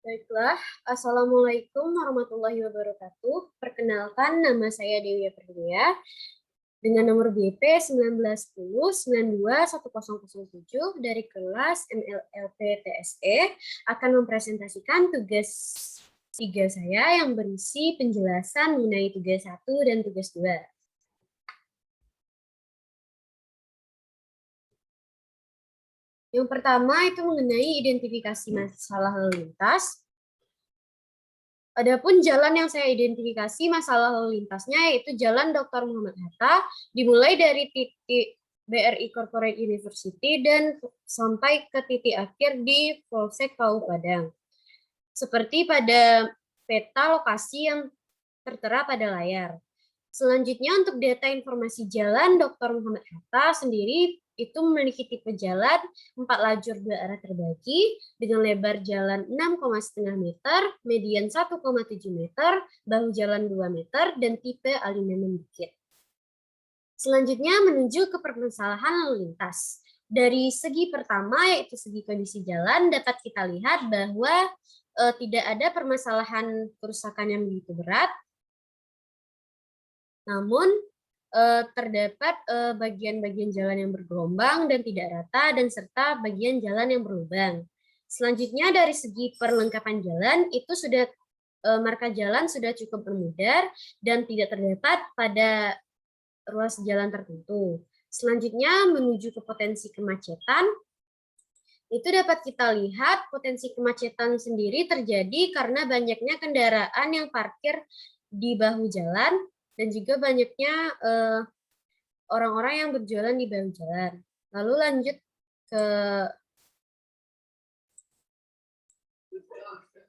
Baiklah, Assalamualaikum warahmatullahi wabarakatuh. Perkenalkan, nama saya Dewi Perdia dengan nomor BP 1910921007 dari kelas MLLP TSE akan mempresentasikan tugas 3 saya yang berisi penjelasan mengenai tugas 1 dan tugas 2. Yang pertama itu mengenai identifikasi masalah lalu lintas. Adapun jalan yang saya identifikasi masalah lalu lintasnya yaitu Jalan Dr. Muhammad Hatta, dimulai dari titik BRI Corporate University dan sampai ke titik akhir di Polsek Pauh Padang. Seperti pada peta lokasi yang tertera pada layar. Selanjutnya untuk data informasi jalan Dr. Muhammad Hatta sendiri itu memiliki tipe jalan 4 lajur 2 arah terbagi dengan lebar jalan 6,5 meter, median 1,7 meter, bahu jalan 2 meter, dan tipe alignment bukit. Selanjutnya menuju ke permasalahan lalu lintas. Dari segi pertama yaitu segi kondisi jalan dapat kita lihat bahwa tidak ada permasalahan kerusakan yang begitu berat. Namun terdapat bagian-bagian jalan yang bergelombang dan tidak rata dan serta bagian jalan yang berlubang. Selanjutnya dari segi perlengkapan jalan itu sudah marka jalan sudah cukup bermudar dan tidak terdapat pada ruas jalan tertentu. Selanjutnya menuju ke potensi kemacetan. Itu dapat kita lihat potensi kemacetan sendiri terjadi karena banyaknya kendaraan yang parkir di bahu jalan dan juga banyaknya orang-orang yang berjualan di bahu jalan. Lalu lanjut ke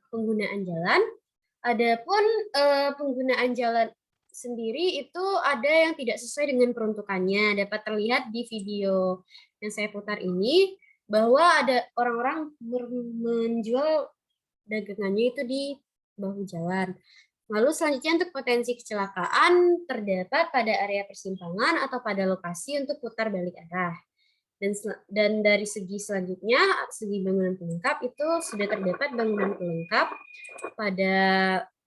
penggunaan jalan. Adapun penggunaan jalan sendiri itu ada yang tidak sesuai dengan peruntukannya. Dapat terlihat di video yang saya putar ini bahwa ada orang-orang menjual dagangannya itu di bahu jalan. Lalu selanjutnya untuk potensi kecelakaan terdapat pada area persimpangan atau pada lokasi untuk putar balik arah. Dan dari segi selanjutnya, segi bangunan pelengkap itu sudah terdapat bangunan pelengkap pada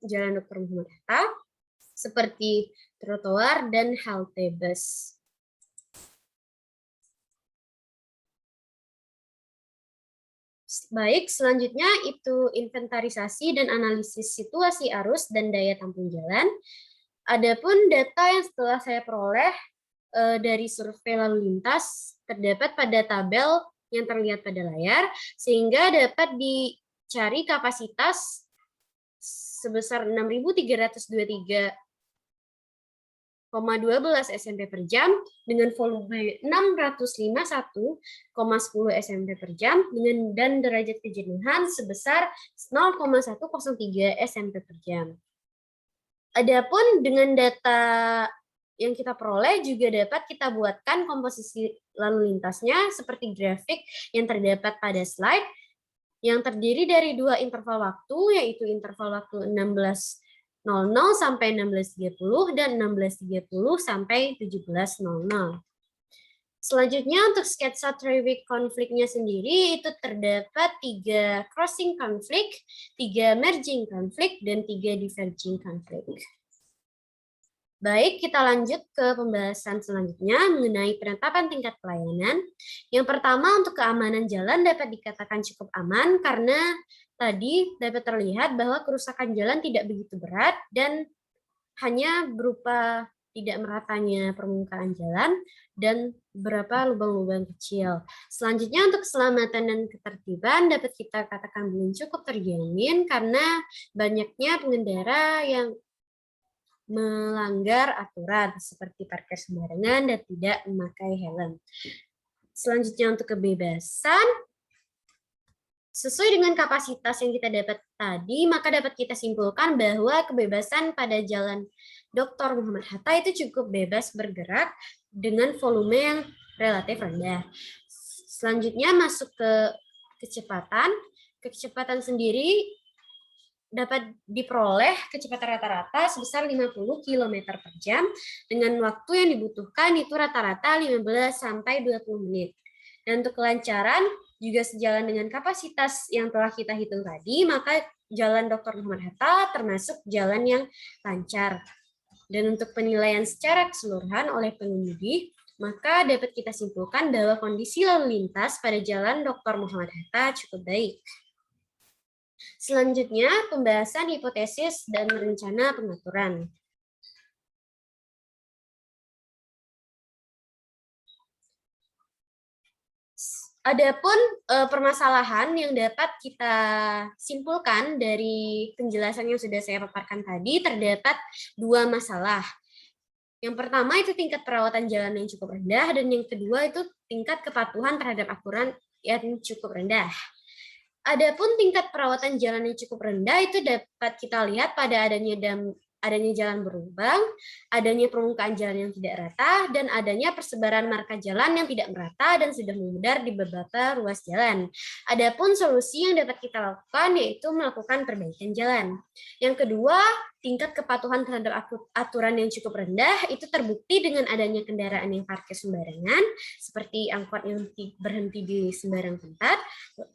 Jalan Dr. Muhammad Hatta seperti trotoar dan halte bus. Baik, selanjutnya itu inventarisasi dan analisis situasi arus dan daya tampung jalan. Adapun data yang setelah saya peroleh dari survei lalu lintas terdapat pada tabel yang terlihat pada layar, sehingga dapat dicari kapasitas sebesar 6.323,12 SMP per jam dengan volume 651,10 SMP per jam dan derajat kejenuhan sebesar 0,103 SMP per jam. Adapun dengan data yang kita peroleh juga dapat kita buatkan komposisi lalu lintasnya seperti grafik yang terdapat pada slide yang terdiri dari 2 interval waktu, yaitu interval waktu 16.00 sampai 16.30 dan 16.30 sampai 17.00. Selanjutnya untuk sketsa traffic konfliknya sendiri itu terdapat 3 crossing conflict, 3 merging conflict, dan 3 diverging conflict. Baik, kita lanjut ke pembahasan selanjutnya mengenai penetapan tingkat pelayanan. Yang pertama, untuk keamanan jalan dapat dikatakan cukup aman karena tadi dapat terlihat bahwa kerusakan jalan tidak begitu berat dan hanya berupa tidak meratanya permukaan jalan dan beberapa lubang-lubang kecil. Selanjutnya untuk keselamatan dan ketertiban dapat kita katakan belum cukup terjamin karena banyaknya pengendara yang melanggar aturan seperti parkir sembarangan dan tidak memakai helm. Selanjutnya untuk kebebasan, sesuai dengan kapasitas yang kita dapat tadi, maka dapat kita simpulkan bahwa kebebasan pada Jalan Dr. Muhammad Hatta itu cukup bebas bergerak dengan volume yang relatif rendah. Selanjutnya masuk ke kecepatan. Kecepatan sendiri dapat diperoleh kecepatan rata-rata sebesar 50 km per jam dengan waktu yang dibutuhkan itu rata-rata 15 sampai 20 menit. Dan untuk kelancaran juga sejalan dengan kapasitas yang telah kita hitung tadi, maka Jalan Dr. Muhammad Hatta termasuk jalan yang lancar. Dan untuk penilaian secara keseluruhan oleh pengemudi, maka dapat kita simpulkan bahwa kondisi lalu lintas pada Jalan Dr. Muhammad Hatta cukup baik. Selanjutnya, pembahasan hipotesis dan rencana pengaturan. Adapun permasalahan yang dapat kita simpulkan dari penjelasan yang sudah saya paparkan tadi, terdapat dua masalah. Yang pertama itu tingkat perawatan jalan yang cukup rendah, dan yang kedua itu tingkat kepatuhan terhadap aturan yang cukup rendah. Adapun tingkat perawatan jalan yang cukup rendah itu dapat kita lihat pada adanya jalan berlubang, adanya permukaan jalan yang tidak rata, dan adanya persebaran marka jalan yang tidak merata dan sudah memudar di beberapa ruas jalan. Adapun solusi yang dapat kita lakukan yaitu melakukan perbaikan jalan. Yang kedua, tingkat kepatuhan terhadap aturan yang cukup rendah itu terbukti dengan adanya kendaraan yang parkir sembarangan, seperti angkot yang berhenti di sembarang tempat,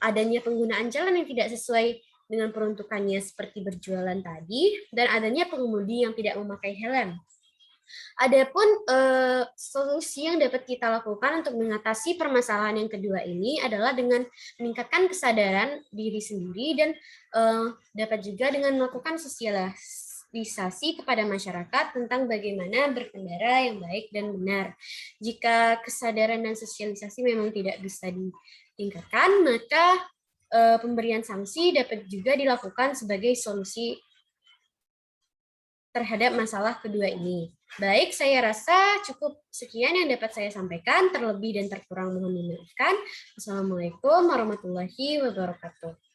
adanya penggunaan jalan yang tidak sesuai dengan peruntukannya seperti berjualan tadi, dan adanya pengemudi yang tidak memakai helm. Adapun solusi yang dapat kita lakukan untuk mengatasi permasalahan yang kedua ini adalah dengan meningkatkan kesadaran diri sendiri dan dapat juga dengan melakukan sosialisasi kepada masyarakat tentang bagaimana berkendara yang baik dan benar. Jika kesadaran dan sosialisasi memang tidak bisa ditingkatkan, maka pemberian sanksi dapat juga dilakukan sebagai solusi terhadap masalah kedua ini. Baik, saya rasa cukup sekian yang dapat saya sampaikan. Terlebih dan terkurang mohon dimaafkan. Wassalamualaikum warahmatullahi wabarakatuh.